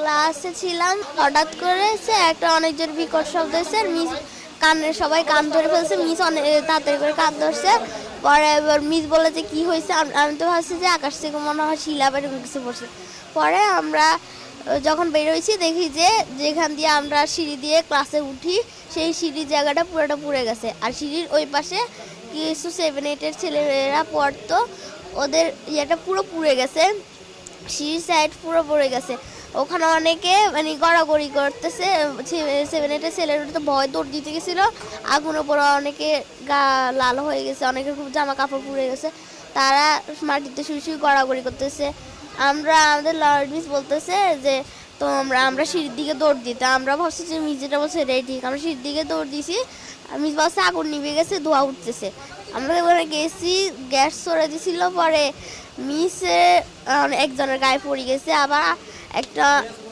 ক্লাসে ছিলাম, হঠাৎ করে একটা অনেক জোর বিকট শব্দ হয়েছে। মিস কানের সবাই কান ধরে ফেলছে। মিস অনেক তাড়াতাড়ি করে কান ধরছে। পরে এবার মিস বলে যে কি হয়েছে। আমি তো ভাবছি যে আকাশ থেকে মনে হয় শিলা বা এরকম কিছু পড়ছে। পরে আমরা যখন বেরোইছি দেখি যে যেখান দিয়ে আমরা সিঁড়ি দিয়ে ক্লাসে উঠি সেই সিঁড়ির জায়গাটা পুরোটা পুড়ে গেছে। আর সিঁড়ির ওই পাশে কিছু 7-8-এর ছেলেরা পড়তো, ওদের ইয়েটা পুরো পুড়ে গেছে। সিঁড়ির সাইড পুরো পড়ে গেছে। ওখানে অনেকে মানে গড়াগড়ি করতেছে। 7-8-এর ছেলেরা তো ভয় দৌড় দিতে গেছিলো। আগুনের পরে অনেকে গা লাল হয়ে গেছে, অনেকের খুব জামা কাপড় পুড়ে গেছে। তারা মাটিতে শুয়ে শুয়ে গড়াগড়ি করতেছে। আমাদের লর্ড মিস বলতেছে যে তো আমরা সিঁড়ির দিকে দৌড় দিতে। আমরা ভাবছি যে মিস যেটা বলছে এটাই ঠিক। আমরা সিঁড়ির দিকে দৌড় দিছি। মিস বলছে আগুন নিভে গেছে, ধোঁয়া উঠতেছে। আমরা ওখানে গেছি, গ্যাস ছড়ে দিছিল। পরে মিসে একজনের গায়ে পড়ে গেছে। আবার একটা